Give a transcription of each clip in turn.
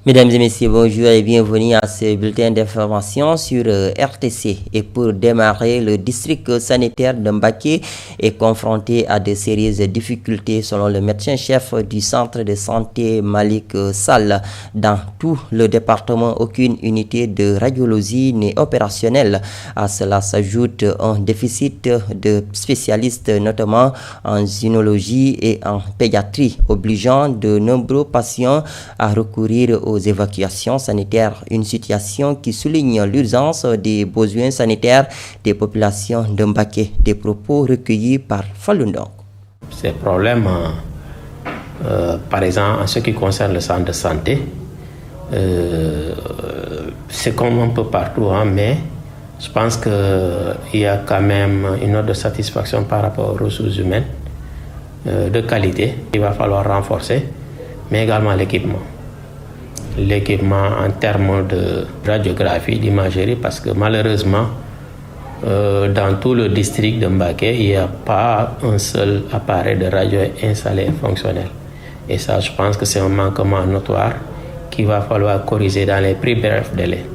Mesdames et messieurs, bonjour et bienvenue à ce bulletin d'information sur RTC. Et pour démarrer, le district sanitaire de Mbacké est confronté à de sérieuses difficultés selon le médecin-chef du centre de santé Malik Sall. Dans tout le département, aucune unité de radiologie n'est opérationnelle. À cela s'ajoute un déficit de spécialistes, notamment en gynécologie et en pédiatrie, obligeant de nombreux patients à recourir aux évacuations sanitaires, une situation qui souligne l'urgence des besoins sanitaires des populations de Mbacké. Des propos recueillis par Fallou Ndong. Ces problèmes, par exemple, en ce qui concerne le centre de santé, c'est comme un peu partout, mais je pense qu'il y a quand même une note de satisfaction par rapport aux ressources humaines de qualité. Il va falloir renforcer, mais également l'équipement. L'équipement en termes de radiographie, d'imagerie, parce que malheureusement, dans tout le district de Mbacké, il n'y a pas un seul appareil de radio installé et fonctionnel. Et ça, je pense que c'est un manquement notoire qu'il va falloir corriger dans les plus brefs délais.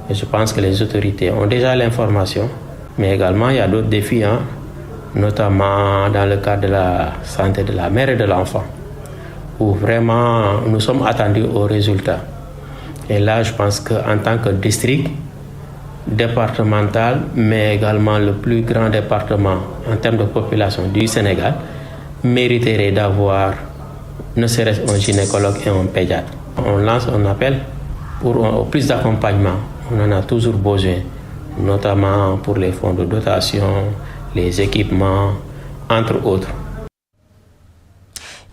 Et je pense que les autorités ont déjà l'information, mais également il y a d'autres défis, notamment dans le cadre de la santé de la mère et de l'enfant, où vraiment nous sommes attendus aux résultats. Et là, je pense qu'en tant que district départemental, mais également le plus grand département en termes de population du Sénégal, mériterait d'avoir ne serait-ce un gynécologue et un pédiatre. On lance un appel pour plus d'accompagnement. On en a toujours besoin, notamment pour les fonds de dotation, les équipements, entre autres.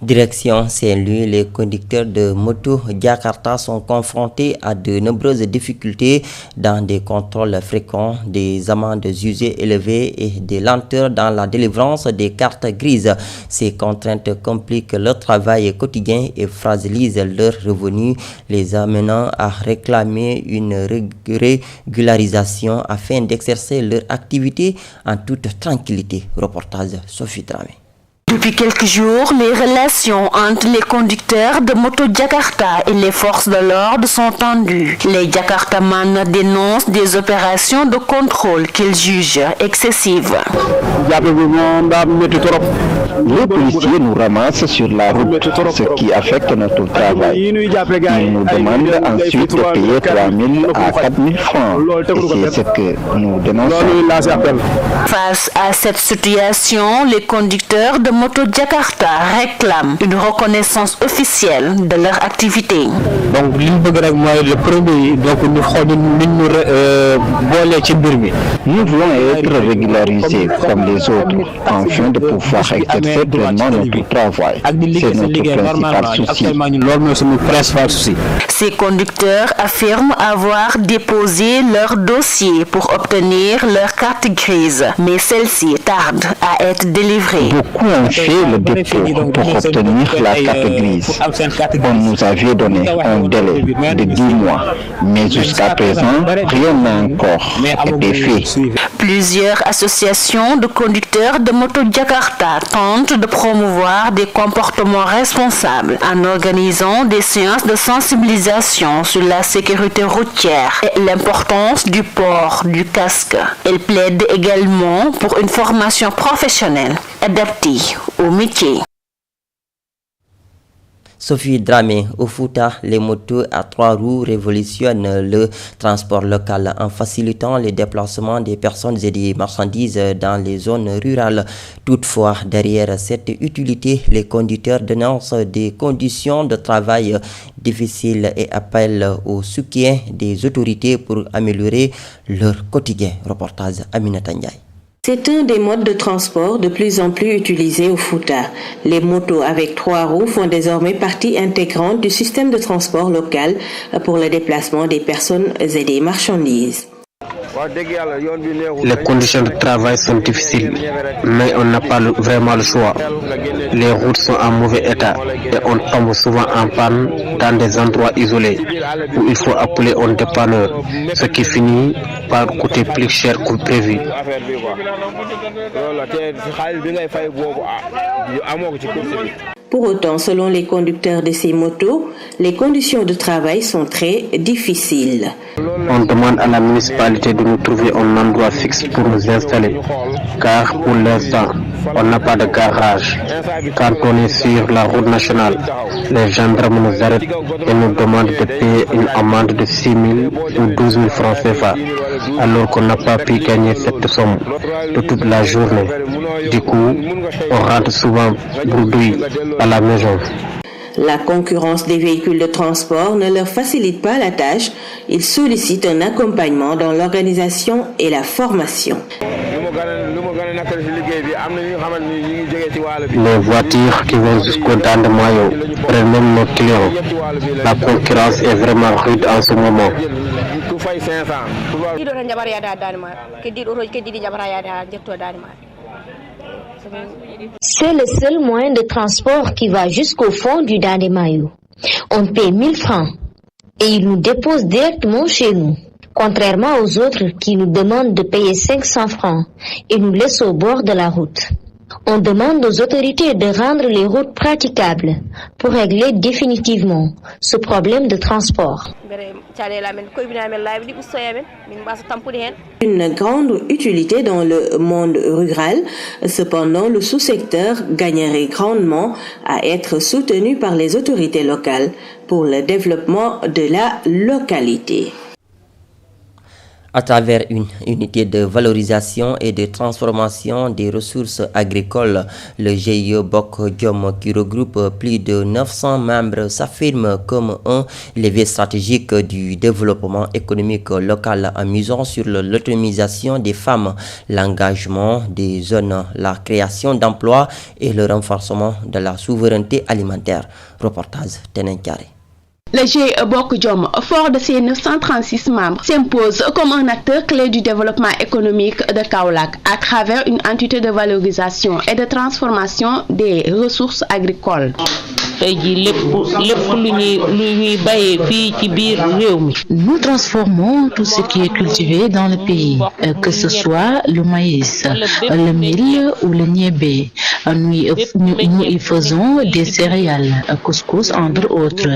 Direction Saint-Louis, les conducteurs de moto Jakarta sont confrontés à de nombreuses difficultés dans des contrôles fréquents, des amendes jugées élevées et des lenteurs dans la délivrance des cartes grises. Ces contraintes compliquent leur travail quotidien et fragilisent leurs revenus, les amenant à réclamer une régularisation afin d'exercer leur activité en toute tranquillité. Reportage Sophie Dramé. Depuis quelques jours, les relations entre les conducteurs de moto Jakarta et les forces de l'ordre sont tendues. Les Jakartamans dénoncent des opérations de contrôle qu'ils jugent excessives. Les policiers nous ramassent sur la route, ce qui affecte notre travail. Ils nous demandent ensuite de payer 3 000 à 4 000 francs. Et c'est ce que nous dénonçons. Face à cette situation, les conducteurs de moto Jakarta réclament une reconnaissance officielle de leur activité. Donc, le premier, nous voulons être régularisés comme les autres, afin de pouvoir exercer pleinement notre travail. C'est notre principal souci. Ces conducteurs affirment avoir déposé leur dossier pour obtenir leur carte grise, mais celle-ci tarde à être délivrée. Beaucoup ont fait le dépôt pour obtenir la carte grise. On nous avait donné un délai de 10 mois, mais jusqu'à présent, rien n'a encore été fait. Plusieurs associations de conducteurs de moto Jakarta tentent de promouvoir des comportements responsables en organisant des séances de sensibilisation sur la sécurité routière et l'importance du port du casque. Elles plaident également pour une formation professionnelle adaptée au métier. Sophie Dramé, au Fouta, les motos à 3 roues révolutionnent le transport local en facilitant les déplacements des personnes et des marchandises dans les zones rurales. Toutefois, derrière cette utilité, les conducteurs dénoncent des conditions de travail difficiles et appellent au soutien des autorités pour améliorer leur quotidien. Reportage Aminata Ndiaye. C'est un des modes de transport de plus en plus utilisés au Fouta. Les motos avec 3 roues font désormais partie intégrante du système de transport local pour le déplacement des personnes et des marchandises. Les conditions de travail sont difficiles, mais on n'a pas vraiment le choix. Les routes sont en mauvais état et on tombe souvent en panne dans des endroits isolés où il faut appeler un dépanneur, ce qui finit par coûter plus cher que prévu. Pour autant, selon les conducteurs de ces motos, les conditions de travail sont très difficiles. On demande à la municipalité de nous trouver un endroit fixe pour nous installer, car pour l'instant, on n'a pas de garage. Quand on est sur la route nationale, les gendarmes nous arrêtent et nous demandent de payer une amende de 6 000 ou 12 000 francs CFA, alors qu'on n'a pas pu gagner cette somme de toute la journée. Du coup, on rentre souvent bredouille à la maison. La concurrence des véhicules de transport ne leur facilite pas la tâche. Ils sollicitent un accompagnement dans l'organisation et la formation. Les voitures qui vont jusqu'au Dande Mayo prennent même nos clients. La concurrence est vraiment rude en ce moment. C'est le seul moyen de transport qui va jusqu'au fond du Dande Mayo. On paie 1000 francs et ils nous déposent directement chez nous. Contrairement aux autres qui nous demandent de payer 500 francs et nous laissent au bord de la route. On demande aux autorités de rendre les routes praticables pour régler définitivement ce problème de transport. Une grande utilité dans le monde rural, cependant le sous-secteur gagnerait grandement à être soutenu par les autorités locales pour le développement de la localité. À travers une unité de valorisation et de transformation des ressources agricoles, le GIE Bokk Jom, qui regroupe plus de 900 membres, s'affirme comme un levier stratégique du développement économique local en misant sur l'autonomisation des femmes, l'engagement des jeunes, la création d'emplois et le renforcement de la souveraineté alimentaire. Reportage Tenenkare. Le GIE Bokk Jom, fort de ses 936 membres, s'impose comme un acteur clé du développement économique de Kaolack à travers une entité de valorisation et de transformation des ressources agricoles. Nous transformons tout ce qui est cultivé dans le pays, que ce soit le maïs, le mil ou le niébé. Nous y faisons des céréales, couscous entre autres,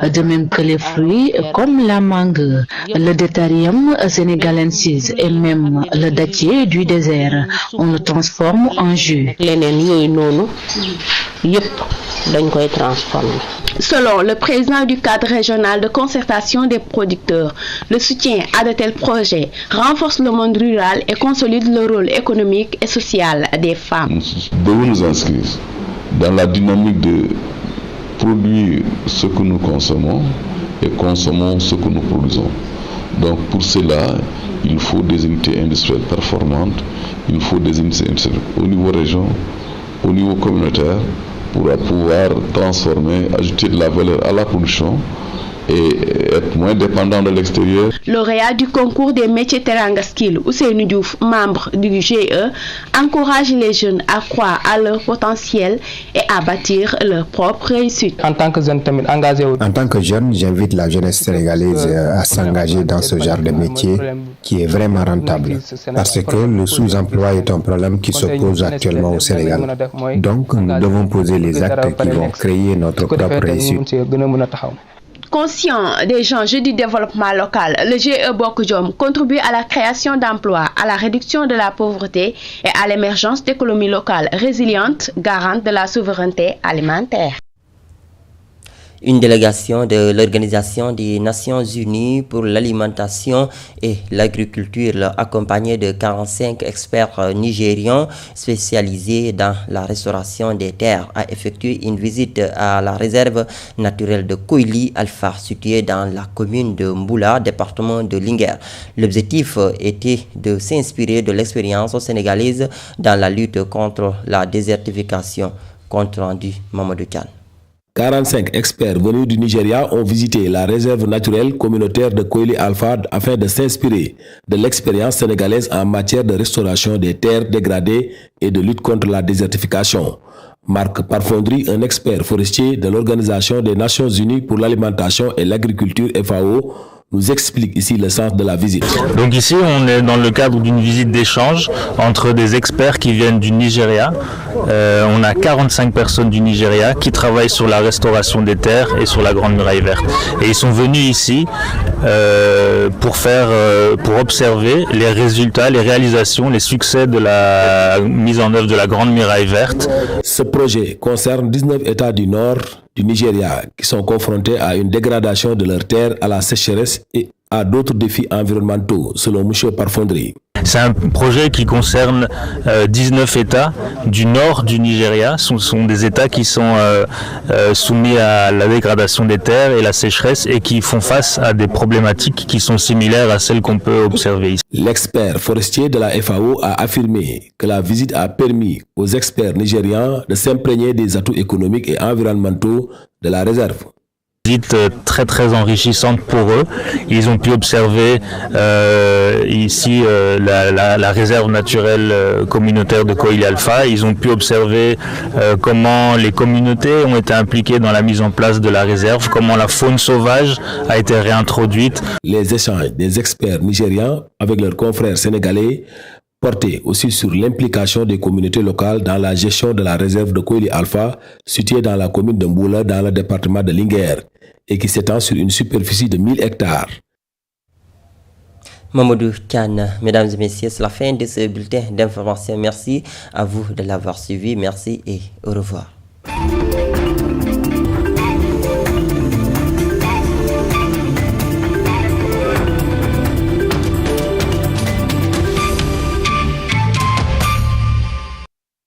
de même que les fruits comme la mangue, le Deuterium sénégalensis et même le dattier du désert. On le transforme en jus. Selon le président du cadre régional de concertation des producteurs, le soutien à de tels projets renforce le monde rural et consolide le rôle économique et social des femmes. Nous devons nous inscrire dans la dynamique de produire ce que nous consommons et consommons ce que nous produisons. Donc pour cela, il faut des unités industrielles performantes, il faut des unités industrielles au niveau région, au niveau communautaire, pour pouvoir transformer, ajouter de la valeur à la production et être moins dépendant de l'extérieur. Lauréat du concours des métiers Teranga Skill, Ousseynou Diouf, membre du GIE, encourage les jeunes à croire à leur potentiel et à bâtir leur propre réussite. En tant que jeune, j'invite la jeunesse sénégalaise à s'engager dans ce genre de métier qui est vraiment rentable, parce que le sous-emploi est un problème qui se pose actuellement au Sénégal. Donc, nous devons poser les actes qui vont créer notre propre réussite. Conscient des enjeux du développement local, le GIE Bokk Jom contribue à la création d'emplois, à la réduction de la pauvreté et à l'émergence d'économies locales résilientes, garantes de la souveraineté alimentaire. Une délégation de l'Organisation des Nations Unies pour l'alimentation et l'agriculture, accompagnée de 45 experts nigérians spécialisés dans la restauration des terres, a effectué une visite à la réserve naturelle de Koili Alpha, située dans la commune de Mboula, département de Linguère. L'objectif était de s'inspirer de l'expérience sénégalaise dans la lutte contre la désertification. Compte rendu Mamadou Kane. 45 experts venus du Nigeria ont visité la réserve naturelle communautaire de Koili Alpha afin de s'inspirer de l'expérience sénégalaise en matière de restauration des terres dégradées et de lutte contre la désertification. Marc Parfondry, un expert forestier de l'Organisation des Nations Unies pour l'alimentation et l'agriculture FAO, nous explique ici le sens de la visite. Donc ici, on est dans le cadre d'une visite d'échange entre des experts qui viennent du Nigeria. On a 45 personnes du Nigeria qui travaillent sur la restauration des terres et sur la Grande Muraille Verte. Et ils sont venus ici pour observer les résultats, les réalisations, les succès de la mise en œuvre de la Grande Muraille Verte. Ce projet concerne 19 États du Nord du Nigeria qui sont confrontés à une dégradation de leurs terres, à la sécheresse et à d'autres défis environnementaux, selon M. Parfondry. C'est un projet qui concerne 19 États du nord du Nigeria. Ce sont des États qui sont soumis à la dégradation des terres et la sécheresse et qui font face à des problématiques qui sont similaires à celles qu'on peut observer ici. L'expert forestier de la FAO a affirmé que la visite a permis aux experts nigérians de s'imprégner des atouts économiques et environnementaux de la réserve. Visite très très enrichissante pour eux. Ils ont pu observer ici la réserve naturelle communautaire de Koili Alpha. Ils ont pu observer comment les communautés ont été impliquées dans la mise en place de la réserve, comment la faune sauvage a été réintroduite. Les échanges des experts nigérians avec leurs confrères sénégalais porté aussi sur l'implication des communautés locales dans la gestion de la réserve de Koili Alpha, située dans la commune de Mboula, dans le département de Linguère, et qui s'étend sur une superficie de 1000 hectares. Mamadou Kane, mesdames et messieurs, c'est la fin de ce bulletin d'information. Merci à vous de l'avoir suivi. Merci et au revoir.